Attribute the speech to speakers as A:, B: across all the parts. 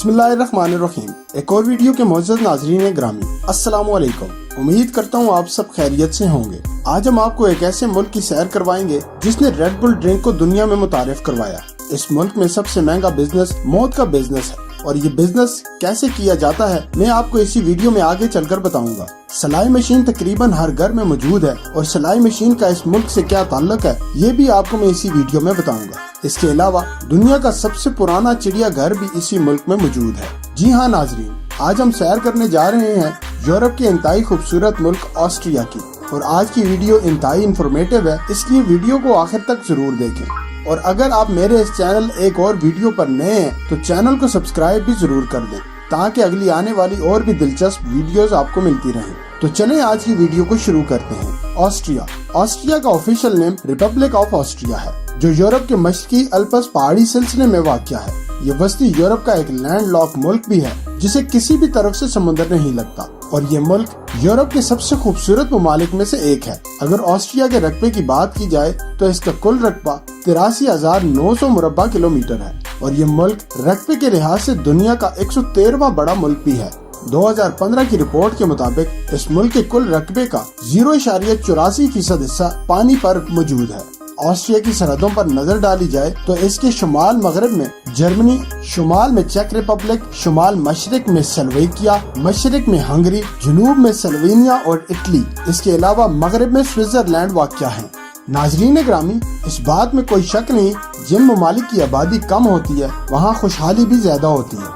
A: बिस्मिल्लाहिर्रहमानिर्रहीम। एक और वीडियो के मोअज़्ज़ज़ नाज़रीन ग्रामी, अस्सलामु अलैकुम। उम्मीद करता हूँ आप सब खैरियत से होंगे। आज हम आपको एक ऐसे मुल्क की सैर करवाएंगे जिसने रेड बुल ड्रिंक को दुनिया में मुतारिफ करवाया। इस मुल्क में सबसे महंगा बिजनेस मौत का बिजनेस है और ये बिजनेस कैसे किया जाता है मैं आपको इसी वीडियो में आगे चलकर बताऊंगा। सिलाई मशीन तकरीबन हर घर में मौजूद है और सिलाई मशीन का इस मुल्क से क्या ताल्लुक है ये भी आपको मैं इसी वीडियो में बताऊंगा। इसके अलावा दुनिया का सबसे पुराना चिड़िया घर भी इसी मुल्क में मौजूद है। जी हाँ नाजरीन, आज हम सैर करने जा रहे हैं यूरोप के इंतहाई खूबसूरत मुल्क ऑस्ट्रिया की और आज की वीडियो इंतहाई इंफॉर्मेटिव है, इसलिए वीडियो को आखिर तक जरूर देखें। और अगर आप मेरे इस चैनल एक और वीडियो पर नए हैं तो चैनल को सब्सक्राइब भी जरूर कर दें ताकि अगली आने वाली और भी दिलचस्प वीडियोस आपको मिलती रहें। तो चलें आज की वीडियो को शुरू करते हैं। ऑस्ट्रिया का official name Republic of Austria है जो यूरोप के मशरकी अल्पस पहाड़ी सिलसिले में वाक़या है। ये वस्ती यूरोप का एक लैंड लॉक मुल्क भी है जिसे किसी भी तरफ से समुद्र नहीं लगता और ये मुल्क यूरोप के सबसे खूबसूरत ममालिक में से एक है। अगर ऑस्ट्रिया के रकबे की बात की जाए तो इसका कुल रकबा 83,900 मुरब्बा किलोमीटर है और ये मुल्क रकबे के लिहाज से दुनिया का 113वां बड़ा मुल्क भी है। 2015 की रिपोर्ट के मुताबिक इस मुल्क के कुल रकबे का 0.84% हिस्सा पानी पर मौजूद है। ऑस्ट्रिया की सरहदों पर नजर डाली जाए तो इसके शुमाल मगरब में जर्मनी, शुमाल में चेक रिपब्लिक, शुमाल मशरिक में स्लोवेकिया, मशरिक में हंगरी, जनूब में स्लोवेनिया और इटली। इसके अलावा मगरब में स्विट्जरलैंड वाक़या है। नाजरीन ग्रामी, इस बात में कोई शक नहीं, जिन ममालिक की आबादी कम होती है वहाँ खुशहाली भी ज्यादा होती है।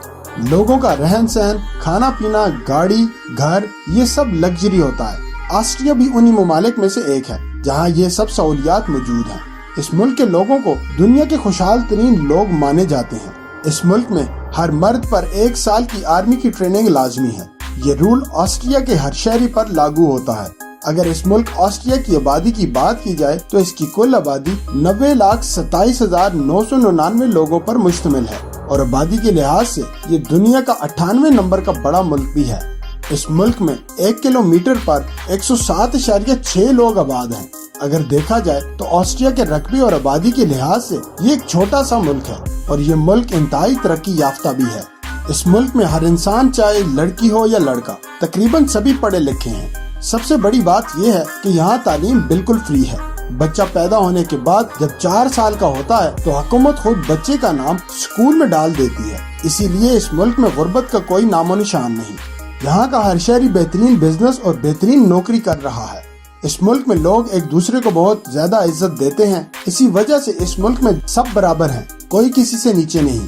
A: लोगों का रहन सहन, खाना पीना, गाड़ी, घर ये सब लग्जरी होता है। ऑस्ट्रिया भी उन्हीं ममालिक में से एक है जहाँ ये सब सहूलियात मौजूद हैं। इस मुल्क के लोगों को दुनिया के खुशहाल तरीन लोग माने जाते हैं। इस मुल्क में हर मर्द पर 1 साल की आर्मी की ट्रेनिंग लाजमी है। ये रूल ऑस्ट्रिया के हर शहरी पर लागू होता है। अगर इस मुल्क ऑस्ट्रिया की आबादी की बात की जाए तो इसकी कुल आबादी 90,27,999 लोगों पर मुश्तमिल है और आबादी के लिहाज से ये दुनिया का 98वें नंबर का बड़ा मुल्क भी है। इस मुल्क में 1 किलोमीटर पर 107.6 लोग आबाद हैं। अगर देखा जाए तो ऑस्ट्रिया के रकबे और आबादी के लिहाज से ये एक छोटा सा मुल्क है और ये मुल्क इंतहाई तरक्की याफ्ता भी है। इस मुल्क में हर इंसान चाहे लड़की हो या लड़का तकरीबन सभी पढ़े लिखे हैं। सबसे बड़ी बात यह है कि यहाँ तालीम बिल्कुल फ्री है। बच्चा पैदा होने के बाद जब 4 साल का होता है तो हुकूमत खुद बच्चे का नाम स्कूल में डाल देती है। इसीलिए इस मुल्क में गुर्बत का कोई नामो निशान नहीं। यहाँ का हर शहरी बेहतरीन बिजनेस और बेहतरीन नौकरी कर रहा है। इस मुल्क में लोग एक दूसरे को बहुत ज्यादा इज्जत देते हैं। इसी वजह से इस मुल्क में सब बराबर हैं, कोई किसी से नीचे नहीं।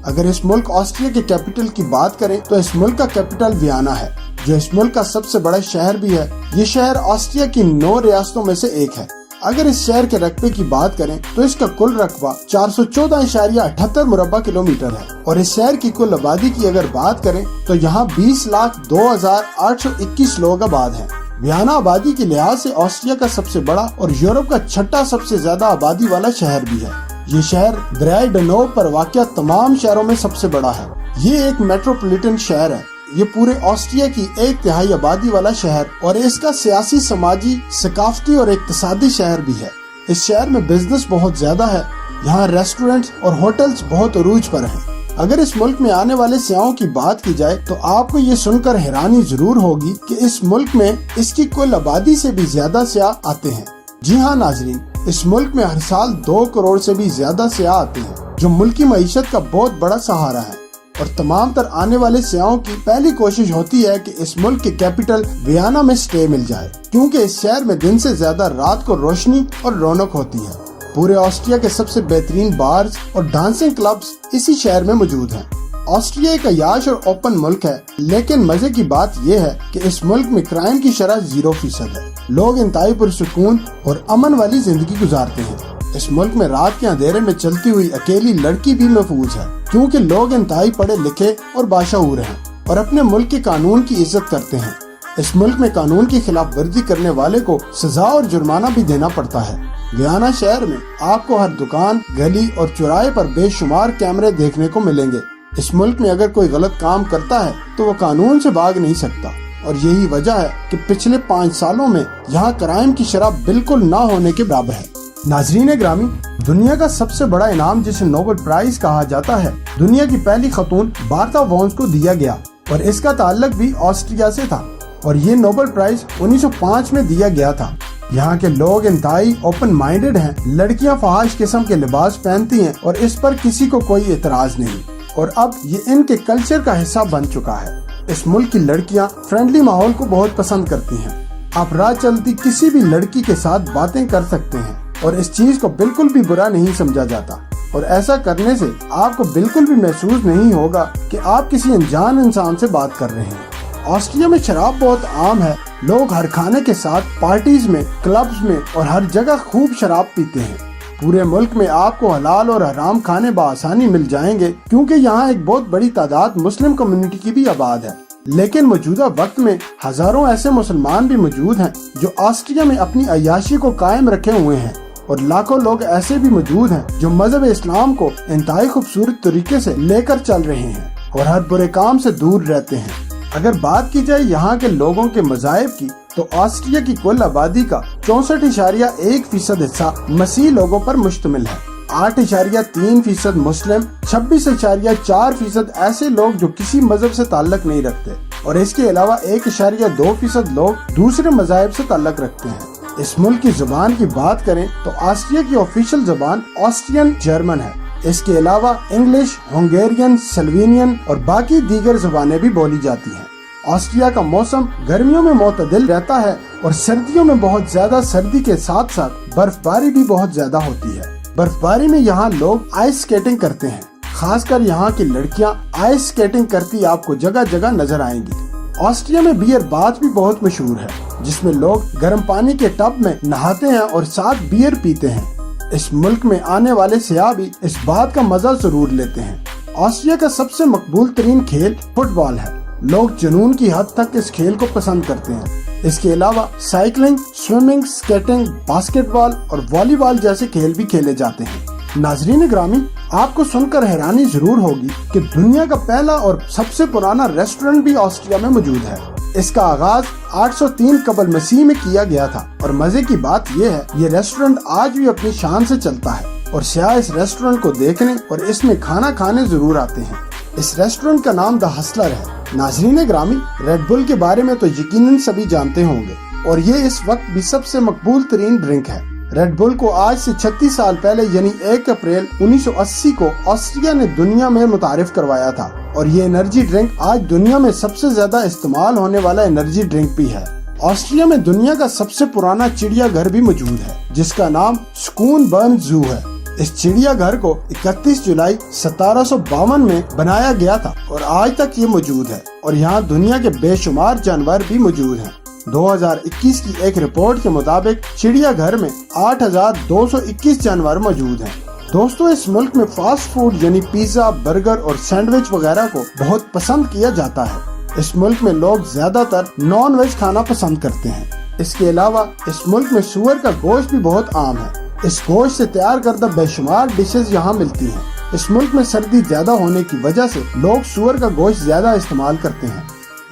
A: अगर इस मुल्क ऑस्ट्रिया के कैपिटल की बात करें तो इस मुल्क का कैपिटल वियना है जो इस मुल्क का सबसे बड़ा शहर भी है। ये शहर ऑस्ट्रिया की 9 रियासतों में से एक है। अगर इस शहर के रकबे की बात करें तो इसका कुल रकबा 414.78 मुरब्बा किलोमीटर है और इस शहर की कुल आबादी की अगर बात करें तो यहाँ 20,02,821 लोग आबाद हैं। वियना आबादी के लिहाज से ऑस्ट्रिया का सबसे बड़ा और यूरोप का 6ठा सबसे ज्यादा आबादी वाला शहर भी है। ये शहर दरियाए डनोब पर वाक़या तमाम शहरों में सबसे बड़ा है। ये एक मेट्रोपॉलिटन शहर है। ये पूरे ऑस्ट्रिया की 1/3 आबादी वाला शहर और इसका सियासी, समाजी, सकाफती और इक्तिसादी शहर भी है। इस शहर में बिजनेस बहुत ज्यादा है। यहाँ रेस्टोरेंट्स और होटल्स बहुत अरूज पर हैं। अगर इस मुल्क में आने वाले सियाहों की बात की जाए तो आपको ये सुनकर हैरानी जरूर होगी कि इस मुल्क में इसकी कुल आबादी से भी ज्यादा सियाह आते हैं। जी हाँ नाजरीन, इस मुल्क में हर साल 2 करोड़ से भी ज्यादा सियाह आते हैं जो मुल्की मईशत का बहुत बड़ा सहारा है और तमाम तर आने वाले सियाहों की पहली कोशिश होती है कि इस मुल्क के कैपिटल वियना में स्टे मिल जाए क्योंकि इस शहर में दिन से ज्यादा रात को रोशनी और रौनक होती है। पूरे ऑस्ट्रिया के सबसे बेहतरीन बार्स और डांसिंग क्लब्स इसी शहर में मौजूद हैं। ऑस्ट्रिया एक अयाश और ओपन मुल्क है, लेकिन मजे की बात यह है कि इस मुल्क में क्राइम की शरह 0% है। लोग इंतहाई पुरसुकून और अमन वाली जिंदगी गुजारते हैं। इस मुल्क में रात के अंधेरे में चलती हुई अकेली लड़की भी महफूज है क्योंकि लोग इंतहाई पढ़े लिखे और बाशऊर हैं और अपने मुल्क के कानून की इज्जत करते हैं। इस मुल्क में कानून की खिलाफ वर्जी करने वाले को सजा और जुर्माना भी देना पड़ता है। वियना शहर में आपको हर दुकान, गली और चौराहे पर बेशुमार कैमरे देखने को मिलेंगे। इस मुल्क में अगर कोई गलत काम करता है तो वो कानून से भाग नहीं सकता और यही वजह है कि पिछले 5 सालों में यहाँ क्राइम की शरह बिल्कुल ना होने के बराबर है। नाजरीन ग्रामी, दुनिया का सबसे बड़ा इनाम जिसे नोबेल प्राइज कहा जाता है, दुनिया की पहली खतून बार्ता वॉन्स को दिया गया और इसका ताल्लुक भी ऑस्ट्रिया से था और ये नोबेल प्राइज 1905 में दिया गया था। यहाँ के लोग इंतहाई ओपन माइंडेड हैं, लड़कियाँ फहाश किस्म के लिबास पहनती हैं और इस पर किसी को कोई एतराज नहीं और अब ये इनके कल्चर का हिस्सा बन चुका है। इस मुल्क की लड़कियाँ फ्रेंडली माहौल को बहुत पसंद करती हैं। आप राह चलती किसी भी लड़की के साथ बातें कर सकते हैं और इस चीज को बिल्कुल भी बुरा नहीं समझा जाता और ऐसा करने से आपको बिल्कुल भी महसूस नहीं होगा कि आप किसी अनजान इंसान से बात कर रहे हैं। ऑस्ट्रिया में शराब बहुत आम है। लोग हर खाने के साथ पार्टीज में, क्लब्स में और हर जगह खूब शराब पीते हैं। पूरे मुल्क में आपको हलाल और हराम खाने बआसानी मिल जाएंगे क्योंकि यहाँ एक बहुत बड़ी तादाद मुस्लिम कम्युनिटी की भी आबाद है। लेकिन मौजूदा वक्त में हजारों ऐसे मुसलमान भी मौजूद हैं जो ऑस्ट्रिया में अपनी अय्याशी को कायम रखे हुए हैं और लाखों लोग ऐसे भी मौजूद हैं जो मजहब इस्लाम को इंतहाई खूबसूरत तरीके से लेकर चल रहे हैं और हर बुरे काम से दूर रहते हैं। अगर बात की जाए यहाँ के लोगों के मज़ाहिब की तो ऑस्ट्रिया की कुल आबादी का 64.1% हिस्सा मसीह लोगों पर मुश्तमिल है। 8.3% मुस्लिम, 26.4% ऐसे लोग जो किसी मजहब से ताल्लुक नहीं रखते और इसके अलावा 1.2% लोग दूसरे मज़ाहिब से ताल्लुक रखते हैं। इस मुल्क की जुबान की बात करें तो ऑस्ट्रिया की ऑफिशियल जुबान ऑस्ट्रियन जर्मन है। इसके अलावा इंग्लिश, हंगेरियन, स्लोवेनियन और बाकी दीगर जुबानें भी बोली जाती हैं। ऑस्ट्रिया का मौसम गर्मियों में मुतदिल रहता है और सर्दियों में बहुत ज्यादा सर्दी के साथ साथ बर्फबारी भी बहुत ज्यादा होती है। बर्फबारी में यहाँ लोग आइस स्केटिंग करते हैं। खासकर यहाँ की लड़कियाँ आइस स्केटिंग करती आपको जगह जगह नजर आएंगी। ऑस्ट्रिया में बियर बाथ भी बहुत मशहूर है जिसमें लोग गर्म पानी के टब में नहाते हैं और साथ बियर पीते हैं। इस मुल्क में आने वाले सियाह भी इस बात का मजा जरूर लेते हैं। ऑस्ट्रिया का सबसे मकबूल तरीन खेल फुटबॉल है। लोग जुनून की हद तक इस खेल को पसंद करते हैं। इसके अलावा साइकिलिंग, स्विमिंग, स्केटिंग, बास्केटबॉल और वॉलीबॉल जैसे खेल भी खेले जाते हैं। नाजरीन ग्रामी, आपको सुनकर हैरानी जरूर होगी कि दुनिया का पहला और सबसे पुराना रेस्टोरेंट भी ऑस्ट्रिया में मौजूद है। इसका आगाज 803 कबल मसीह में किया गया था और मजे की बात यह है ये रेस्टोरेंट आज भी अपनी शान से चलता है और सियाह इस रेस्टोरेंट को देखने और इसमें खाना खाने जरूर आते हैं। इस रेस्टोरेंट का नाम द हसलर है। नाजरीन ग्रामी, रेड बुल के बारे में तो यकीनन सभी जानते होंगे और ये इस वक्त भी सबसे मकबूल तरीन ड्रिंक है। रेड बुल को आज से 36 साल पहले यानी 1 अप्रैल 1980 को ऑस्ट्रिया ने दुनिया में मुतारिफ करवाया था और ये एनर्जी ड्रिंक आज दुनिया में सबसे ज्यादा इस्तेमाल होने वाला एनर्जी ड्रिंक भी है। ऑस्ट्रिया में दुनिया का सबसे पुराना चिड़ियाघर भी मौजूद है जिसका नाम स्कूनबर्न जू है। इस चिड़ियाघर को 31 जुलाई 1752 में बनाया गया था और आज तक ये मौजूद है और यहाँ दुनिया के बेशुमार जानवर भी मौजूद हैं। 2021 की एक रिपोर्ट के मुताबिक चिड़ियाघर में 8,221 जानवर मौजूद हैं। दोस्तों, इस मुल्क में फास्ट फूड यानी पिज्जा, बर्गर और सैंडविच वगैरह को बहुत पसंद किया जाता है। इस मुल्क में लोग ज्यादातर नॉन वेज खाना पसंद करते हैं। इसके अलावा इस मुल्क में सूअर का गोश्त भी बहुत आम है। इस गोश्त से तैयार करदा बेशुमार डिशेज यहाँ मिलती हैं। इस मुल्क में सर्दी ज्यादा होने की वजह से लोग सूअर का गोश्त ज्यादा इस्तेमाल करते हैं।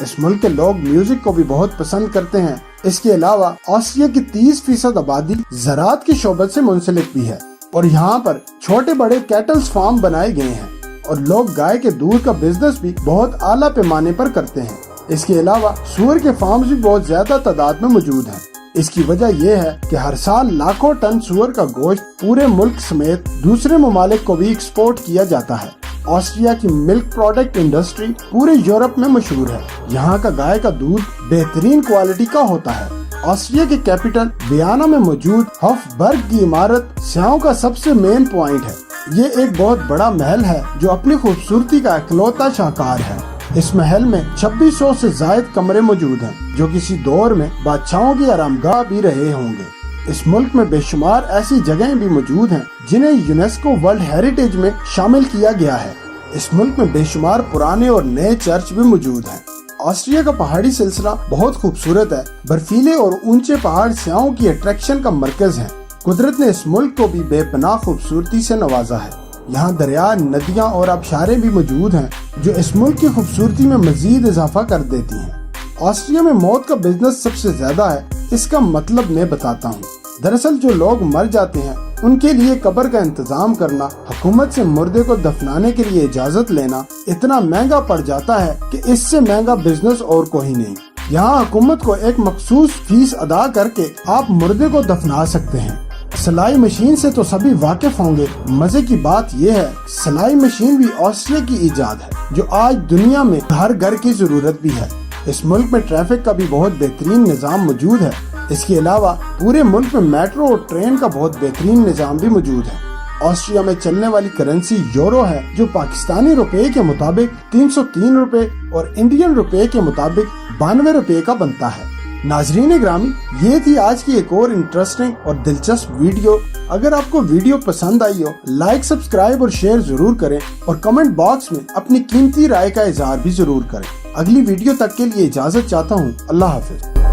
A: इस मुल्क के लोग म्यूजिक को भी बहुत पसंद करते हैं। इसके अलावा ऑस्ट्रिया की 30% आबादी ज़राअत की शोबत से मुंसलिक भी है और यहाँ पर छोटे बड़े कैटल्स फार्म बनाए गए हैं और लोग गाय के दूध का बिजनेस भी बहुत आला पैमाने पर करते हैं। इसके अलावा सूअर के फार्म्स भी बहुत ज्यादा तादाद में मौजूद हैं। इसकी वजह यह है कि हर साल लाखों टन सूअर का गोश्त पूरे मुल्क समेत दूसरे ममालिक को भी एक्सपोर्ट किया जाता है। ऑस्ट्रिया की मिल्क प्रोडक्ट इंडस्ट्री पूरे यूरोप में मशहूर है। यहाँ का गाय का दूध बेहतरीन क्वालिटी का होता है। ऑस्ट्रिया के कैपिटल वियना में मौजूद हॉफबर्ग की इमारत सियाहों का सबसे मेन पॉइंट है। ये एक बहुत बड़ा महल है जो अपनी खूबसूरती का इकलौता शाहकार है। इस महल में 2600 से ज्यादा कमरे मौजूद हैं जो किसी दौर में बादशाहों की आरामगाह भी रहे होंगे। इस मुल्क में बेशुमार ऐसी जगहें भी मौजूद हैं जिन्हें यूनेस्को वर्ल्ड हेरिटेज में शामिल किया गया है। इस मुल्क में बेशुमार पुराने और नए चर्च भी मौजूद हैं। ऑस्ट्रिया का पहाड़ी सिलसिला बहुत खूबसूरत है। बर्फीले और ऊंचे पहाड़ सियाहों की अट्रैक्शन का मरकज है। कुदरत ने इस मुल्क को भी बेपनाह खूबसूरती से नवाजा है। यहाँ दरिया, नदियाँ और आबशारें भी मौजूद हैं जो इस मुल्क की खूबसूरती में मजीद इजाफा कर देती हैं। ऑस्ट्रिया में मौत का बिजनेस सबसे ज्यादा है। इसका मतलब मैं बताता हूँ। दरअसल जो लोग मर जाते हैं ان کے لیے قبر کا انتظام کرنا، حکومت سے مردے کو دفنانے کے لیے اجازت لینا اتنا مہنگا پڑ جاتا ہے کہ اس سے مہنگا بزنس اور کوئی نہیں۔ یہاں حکومت کو ایک مخصوص فیس ادا کر کے آپ مردے کو دفنا سکتے ہیں۔ سلائی مشین سے تو سبھی واقف ہوں گے۔ مزے کی بات یہ ہے سلائی مشین بھی آسٹریا کی ایجاد ہے، جو آج دنیا میں ہر گھر کی ضرورت بھی ہے۔ اس ملک میں ٹریفک کا بھی بہت بہترین نظام موجود ہے۔ اس کے علاوہ پورے ملک میں میٹرو اور ٹرین کا بہت بہترین نظام بھی موجود ہے۔ آسٹریا میں چلنے والی کرنسی یورو ہے، جو پاکستانی روپے کے مطابق 303 روپے اور انڈین روپے کے مطابق 92 روپے کا بنتا ہے۔ ناظرین گرامی، یہ تھی آج کی ایک اور انٹرسٹنگ اور دلچسپ ویڈیو۔ اگر آپ کو ویڈیو پسند آئی ہو، لائک، سبسکرائب اور شیئر ضرور کریں اور کمنٹ باکس میں اپنی قیمتی رائے کا اظہار بھی ضرور کریں۔ اگلی ویڈیو تک کے لیے اجازت چاہتا ہوں۔ اللہ حافظ۔